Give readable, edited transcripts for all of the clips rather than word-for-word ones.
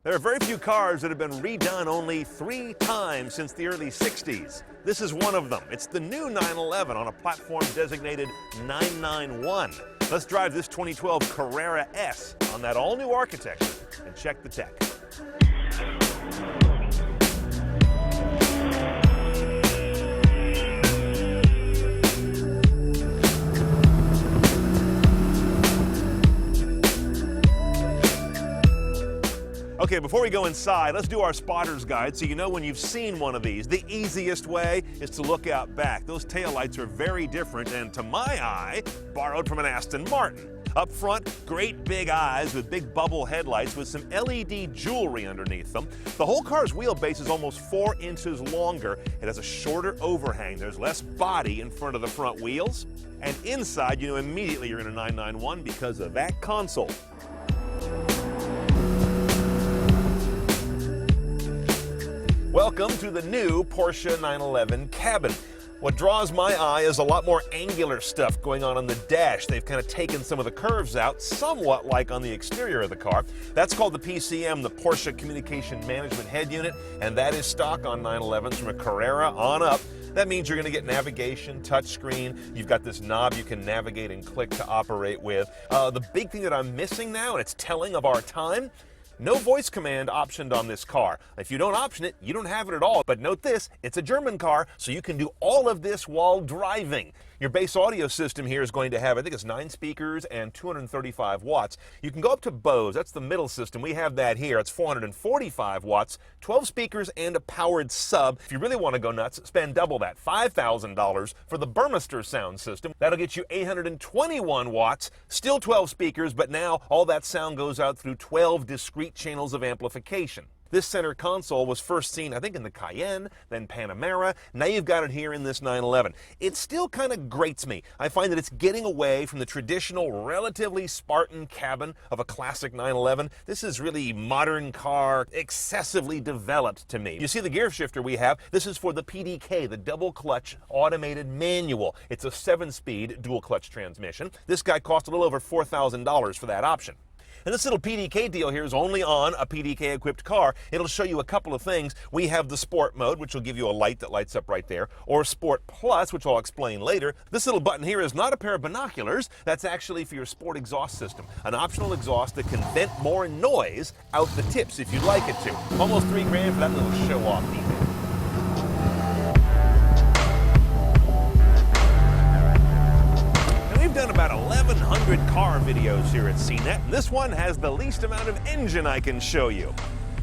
There are very few cars that have been redone only 3 times since the early 60s. This is one of them. It's the new 911 on a platform designated 991. Let's drive this 2012 Carrera S on that all-new architecture and check the tech. Okay, before we go inside, let's do our spotter's guide so you know when you've seen one of these. The easiest way is to look out back. Those taillights are very different and, to my eye, borrowed from an Aston Martin. Up front, great big eyes with big bubble headlights with some LED jewelry underneath them. The whole car's wheelbase is almost 4 inches longer. It has a shorter overhang. There's less body in front of the front wheels. And inside, you know immediately you're in a 991 because of that console. Welcome to the new Porsche 911 cabin. What draws my eye is a lot more angular stuff going on the dash. They've kind of taken some of the curves out, somewhat like on the exterior of the car. That's called the PCM, the Porsche Communication Management Head Unit, and that is stock on 911s from a Carrera on up. That means you're going to get navigation, touchscreen. You've got this knob you can navigate and click to operate with. The big thing that I'm missing now, and it's telling of our time, no voice command optioned on this car. If you don't option it, you don't have it at all. But note this, it's a German car, so you can do all of this while driving. Your base audio system here is going to have, I think it's 9 speakers and 235 watts. You can go up to Bose, that's the middle system. We have that here. It's 445 watts, 12 speakers, and a powered sub. If you really want to go nuts, spend double that, $5,000 for the Burmester sound system. That'll get you 821 watts, still 12 speakers, but now all that sound goes out through 12 discrete channels of amplification. This center console was first seen, I think, in the Cayenne, then Panamera. Now you've got it here in this 911. It still kind of grates me. I find that it's getting away from the traditional, relatively Spartan cabin of a classic 911. This is really modern car, excessively developed to me. You see the gear shifter we have? This is for the PDK, the double clutch automated manual. It's a 7-speed dual clutch transmission. This guy cost a little over $4,000 for that option. And this little PDK deal here is only on a PDK-equipped car. It'll show you a couple of things. We have the Sport mode, which will give you a light that lights up right there, or Sport Plus, which I'll explain later. This little button here is not a pair of binoculars. That's actually for your Sport exhaust system, an optional exhaust that can vent more noise out the tips if you'd like it to. Almost $3 grand for that little show-off detail. We've done about 1,100 car videos here at CNET, and this one has the least amount of engine I can show you.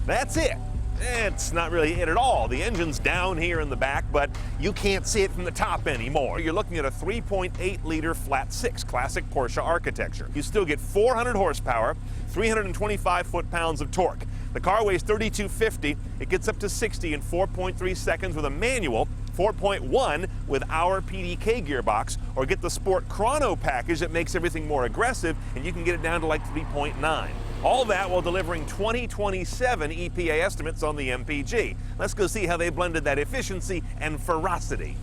That's it. It's not really it at all. The engine's down here in the back, but you can't see it from the top anymore. You're looking at a 3.8-liter flat-six classic Porsche architecture. You still get 400 horsepower, 325 foot-pounds of torque. The car weighs 3,250. It gets up to 60 in 4.3 seconds with a manual, 4.1 with our PDK gearbox, or get the Sport Chrono package that makes everything more aggressive, and you can get it down to like 3.9. All that while delivering 2027 EPA estimates on the MPG. Let's go see how they blended that efficiency and ferocity.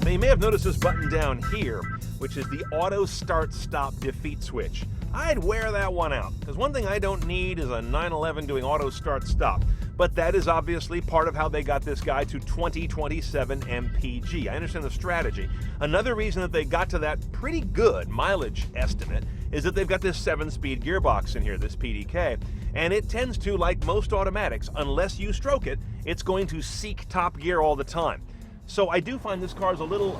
Now you may have noticed this button down here, which is the auto start stop defeat switch. I'd wear that one out, because one thing I don't need is a 911 doing auto start stop. But that is obviously part of how they got this guy to 2027 MPG. I understand the strategy. Another reason that they got to that pretty good mileage estimate is that they've got this 7-speed gearbox in here, this PDK. And it tends to, like most automatics, unless you stroke it, it's going to seek top gear all the time. So I do find this car is a little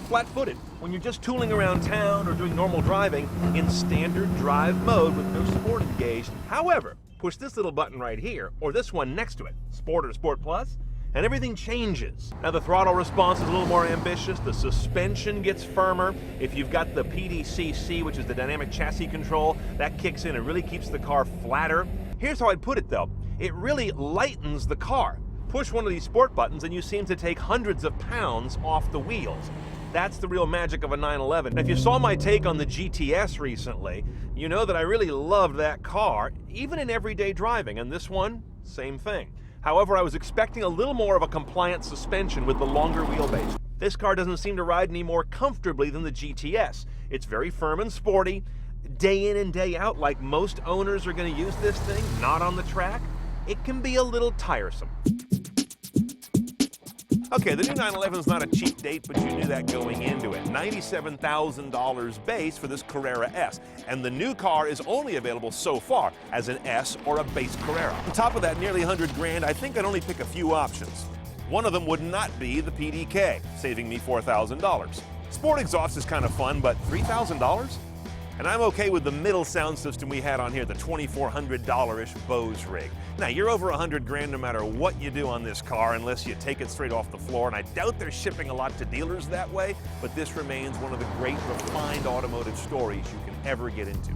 flat-footed when you're just tooling around town or doing normal driving in standard drive mode with no sport engaged. However, push this little button right here, or this one next to it, Sport or Sport Plus, and everything changes. Now the throttle response is a little more ambitious. The suspension gets firmer. If you've got the PDCC, which is the dynamic chassis control, that kicks in and really keeps the car flatter. Here's how I'd put it though. It really lightens the car. Push one of these sport buttons and you seem to take hundreds of pounds off the wheels. That's the real magic of a 911. Now, if you saw my take on the GTS recently, you know that I really loved that car, even in everyday driving, and this one, same thing. However, I was expecting a little more of a compliant suspension with the longer wheelbase. This car doesn't seem to ride any more comfortably than the GTS. It's very firm and sporty. Day in and day out, like most owners are going to use this thing, not on the track, it can be a little tiresome. Okay, the new 911 is not a cheap date, but you knew that going into it. $97,000 base for this Carrera S, and the new car is only available so far as an S or a base Carrera. On top of that, nearly 100 grand, I think I'd only pick a few options. One of them would not be the PDK, saving me $4,000. Sport exhaust is kind of fun, but $3,000? And I'm okay with the middle sound system we had on here, the $2,400-ish Bose rig. Now, you're over 100 grand no matter what you do on this car, unless you take it straight off the floor, and I doubt they're shipping a lot to dealers that way, but this remains one of the great refined automotive stories you can ever get into.